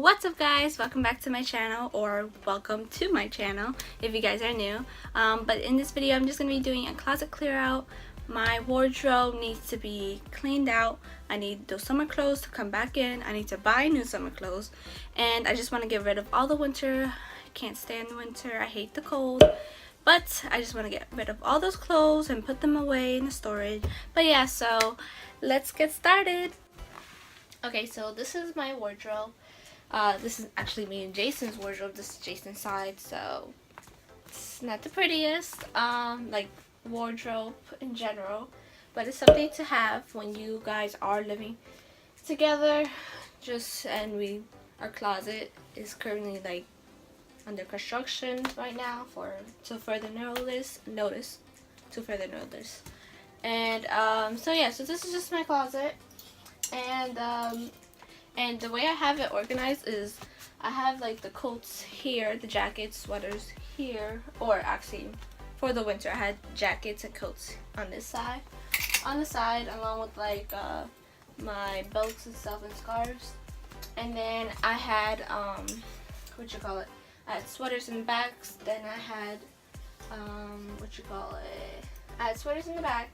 What's up guys, welcome back to my channel, or welcome to my channel if you guys are new. But in this video I'm just going to be doing a closet clear out. My wardrobe needs to be cleaned out. I need those summer clothes to come back in. I need to buy new summer clothes, and I just want to get rid of all the winter. I can't stand winter, I hate the cold. But I just want to get rid of all those clothes and put them away in the storage. But yeah, so let's get started. Okay, so this is my wardrobe. This is actually me and Jason's wardrobe. This is Jason's side, so it's not the prettiest, like wardrobe in general, but it's something to have when you guys are living together. Our closet is currently like under construction right now to further notice. And so yeah, so this is just my closet, and the way I have it organized is I have like the coats here, the jackets, sweaters here, or actually for the winter I had jackets and coats on this side, on the side, along with like my belts and stuff and scarves. And then I had I had sweaters in the backs. Then I had I had sweaters in the back.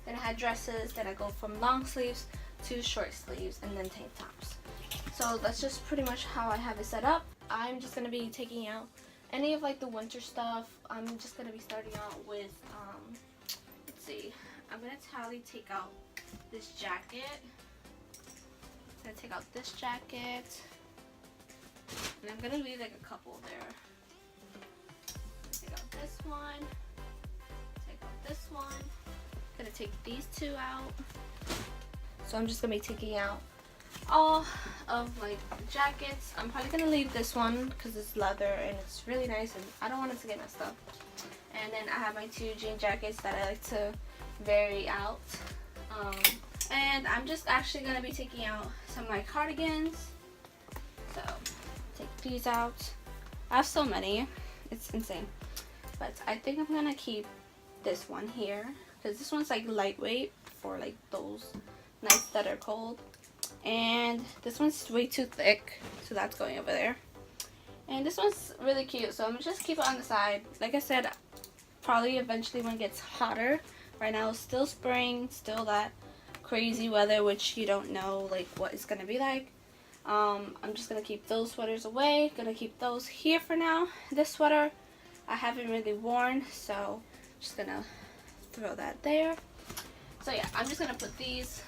Then I had dresses. Then I go from long sleeves to short sleeves, and then tank tops. So that's just pretty much how I have it set up. I'm just gonna be taking out any of like the winter stuff. I'm just gonna be starting out with let's see, I'm gonna take out this jacket. I'm gonna take out this jacket, and I'm gonna leave like a couple there. Take out this one, take out this one. I'm gonna take these two out. So I'm just gonna be taking out all of like the jackets. I'm probably gonna leave this one because it's leather and it's really nice, and I don't want it to get messed up. And then I have my two jean jackets that I like to vary out. And I'm just actually gonna be taking out some of my cardigans. So take these out. I have so many, it's insane. But I think I'm gonna keep this one here because this one's like lightweight for like those nights that are cold, and this one's way too thick, so that's going over there. And this one's really cute, so I'm gonna just keep it on the side. Like I said, probably eventually when it gets hotter. Right now it's still spring, still that crazy weather, which you don't know like what it's gonna be like. I'm just gonna keep those sweaters away, gonna keep those here for now. This sweater I haven't really worn, so just gonna throw that there. So yeah, I'm just gonna put these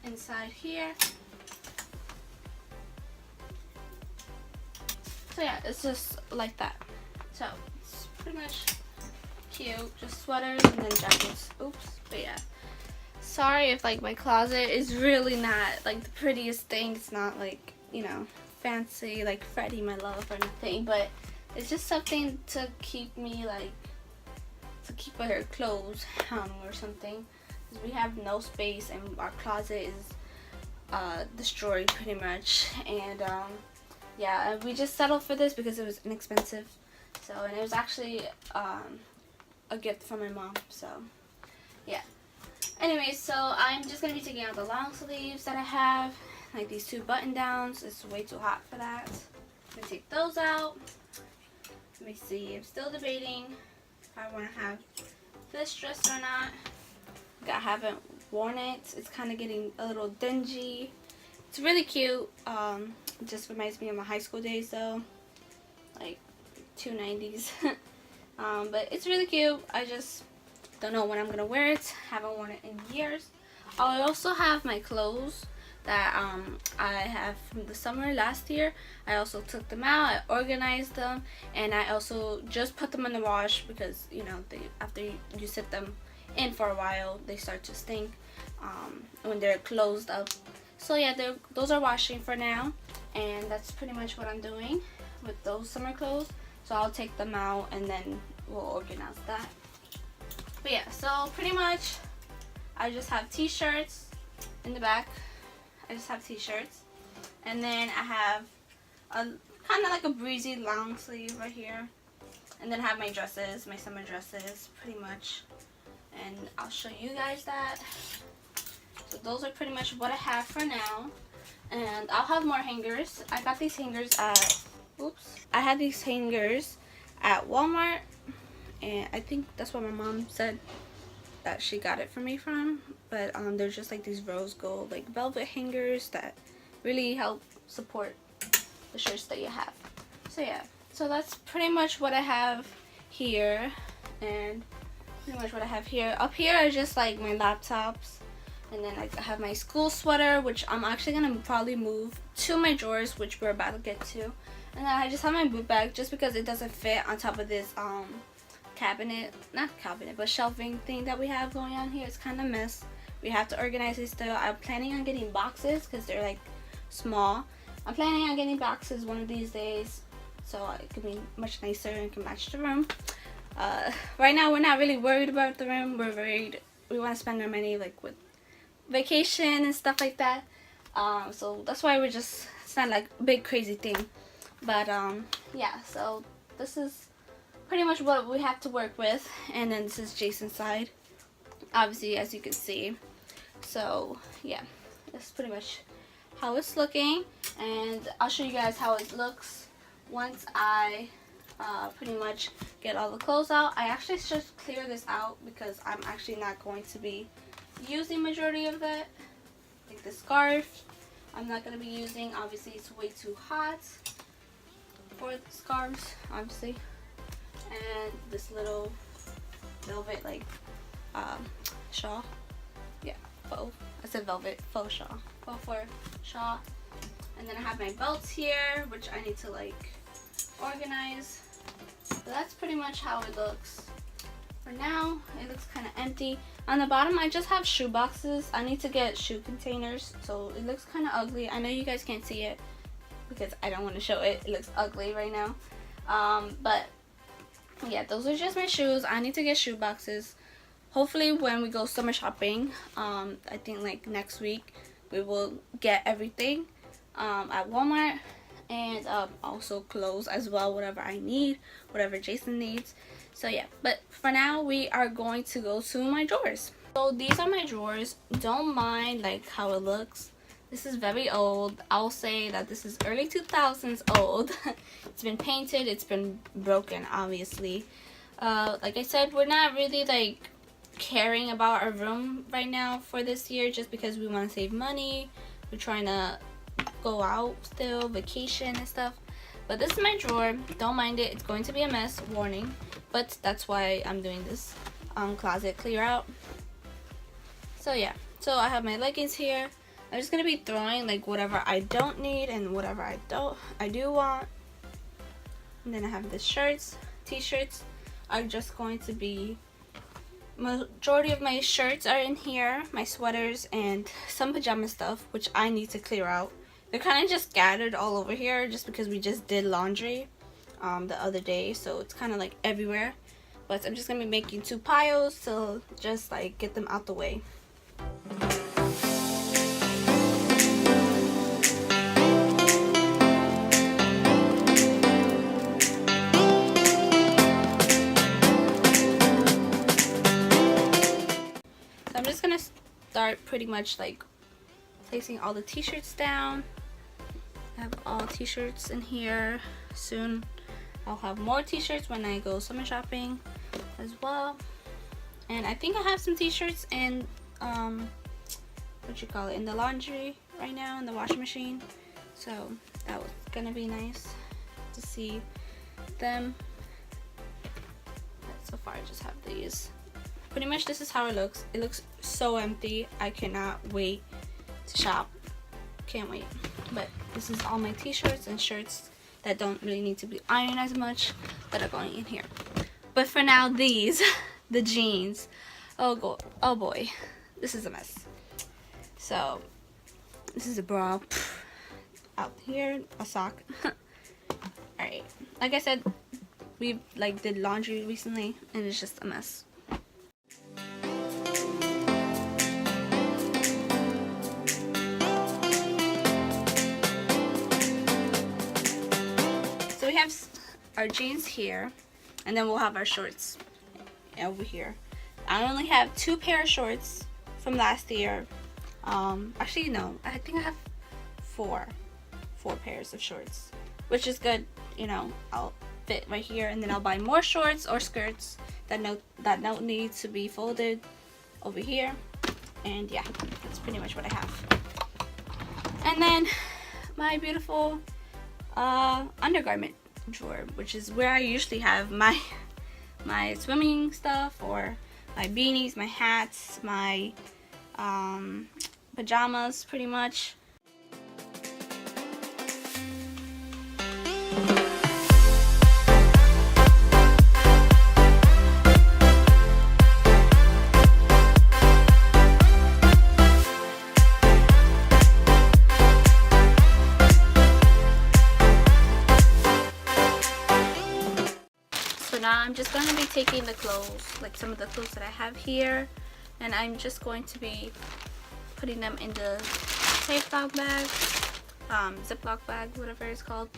inside here. So yeah, it's just like that. So it's pretty much cute, just sweaters and then jackets. Oops. But yeah, sorry if like my closet is really not like the prettiest thing. It's not like, you know, fancy like Freddie my love or anything, but it's just something to keep me like, to keep her clothes hung or something. We have no space and our closet is destroyed pretty much, and yeah, we just settled for this because it was inexpensive. So, and it was actually a gift from my mom, so yeah. Anyway, so I'm just gonna be taking out the long sleeves that I have, like these two button downs. It's way too hot for that. I'm gonna take those out. Let me see, I'm still debating if I want to have this dress or not. I haven't worn it. It's kind of getting a little dingy. It's really cute. It just reminds me of my high school days though, like 290s. But it's really cute. I just don't know when I'm gonna wear it. Haven't worn it in years. I also have my clothes that I have from the summer last year. I also took them out, I organized them, and I also just put them in the wash because, you know, after you sit them in for a while they start to stink when they're closed up. So yeah, those are washing for now, and that's pretty much what I'm doing with those summer clothes. So I'll take them out and then we'll organize that. But yeah, so pretty much I just have t-shirts in the back. I just have t-shirts, and then I have a kind of like a breezy long sleeve right here, and then I have my dresses, my summer dresses pretty much. And I'll show you guys that. So those are pretty much what I have for now. And I'll have more hangers. I got these hangers at, I had these hangers at Walmart, and I think that's what my mom said that she got it for me from. But they're just like these rose gold like velvet hangers that really help support the shirts that you have. So yeah, so that's pretty much what I have here, and pretty much what I have here. Up here are just like my laptops, and then I have my school sweater, which I'm actually gonna probably move to my drawers, which we're about to get to. And then I just have my boot bag just because it doesn't fit on top of this cabinet, not cabinet, but shelving thing that we have going on here. It's kind of a mess. We have to organize it still. I'm planning on getting boxes because they're like small. I'm planning on getting boxes one of these days, so it could be much nicer and can match the room. Right now we're not really worried about the room. We're worried, we want to spend our money like with vacation and stuff like that. So that's why we're just, it's not like a big crazy thing. But yeah, so this is pretty much what we have to work with. And then this is Jason's side, obviously, as you can see. So yeah, that's pretty much how it's looking, and I'll show you guys how it looks once I pretty much get all the clothes out. I actually just clear this out because I'm actually not going to be using majority of it. Like the scarf, I'm not going to be using. Obviously, it's way too hot for the scarves, obviously. And this little velvet like shawl. Yeah, faux. I said velvet, faux shawl. Faux fur shawl. And then I have my belts here, which I need to like organize. So that's pretty much how it looks. For now, it looks kind of empty. On the bottom, I just have shoe boxes. I need to get shoe containers, so it looks kind of ugly. I know you guys can't see it because I don't want to show it. It looks ugly right now. But yeah, those are just my shoes. I need to get shoe boxes. Hopefully when we go summer shopping, I think like next week, we will get everything at Walmart, and also clothes as well, whatever I need, whatever Jason needs. So yeah, but for now we are going to go to my drawers. So these are my drawers. Don't mind like how it looks. This is very old. I'll say that this is early 2000s old. It's been painted, it's been broken, obviously. Like I said, we're not really like caring about our room right now for this year, just because we want to save money. We're trying to go out still, vacation and stuff. But this is my drawer. Don't mind it. It's going to be a mess, warning. But that's why I'm doing this closet clear out. So yeah, so I have my leggings here. I'm just gonna be throwing like whatever I don't need and whatever I do want. And then I have the shirts. T-shirts are just going to be, majority of my shirts are in here, my sweaters and some pajama stuff, which I need to clear out. They're kind of just scattered all over here just because we just did laundry the other day, so it's kind of like everywhere. But I'm just gonna be making 2 piles to just like get them out the way. So I'm just gonna start pretty much like placing all the t-shirts down. I have all t-shirts in here. Soon I'll have more t-shirts when I go summer shopping as well. And I think I have some t-shirts in in the laundry right now, in the washing machine. So that was gonna be nice to see them. But so far I just have these. Pretty much this is how it looks. It looks so empty. I cannot wait to shop. Can't wait. But this is all my t-shirts and shirts that don't really need to be ironed as much that are going in here. But for now, these, the jeans. Oh boy, this is a mess. So this is a bra out here, a sock. Alright, like I said, we like did laundry recently and it's just a mess. So we have our jeans here, and then we'll have our shorts over here. I only have 2 pair of shorts from last year. Actually no, I think I have four pairs of shorts, which is good. You know, I'll fit right here, and then I'll buy more shorts or skirts that don't need to be folded over here. And yeah, that's pretty much what I have. And then my beautiful undergarment drawer, which is where I usually have my swimming stuff, or my beanies, my hats, my pajamas, pretty much. So now I'm just going to be taking the clothes, like some of the clothes that I have here, and I'm just going to be putting them in the Ziploc bag, Ziploc bag, whatever it's called.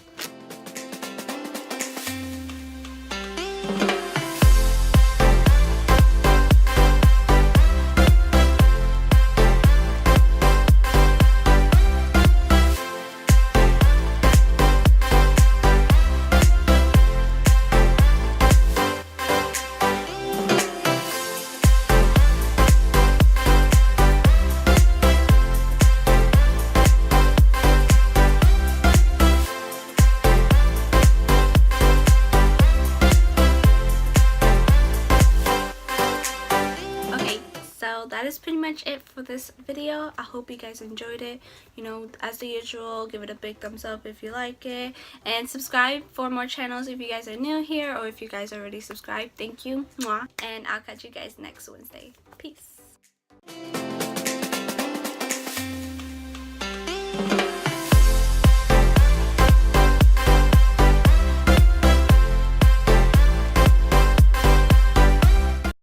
So that is pretty much it for this video. I hope you guys enjoyed it. You know, as the usual, give it a big thumbs up if you like it, and subscribe for more channels if you guys are new here, or if you guys already subscribed. Thank you. Mwah. And I'll catch you guys next Wednesday. Peace.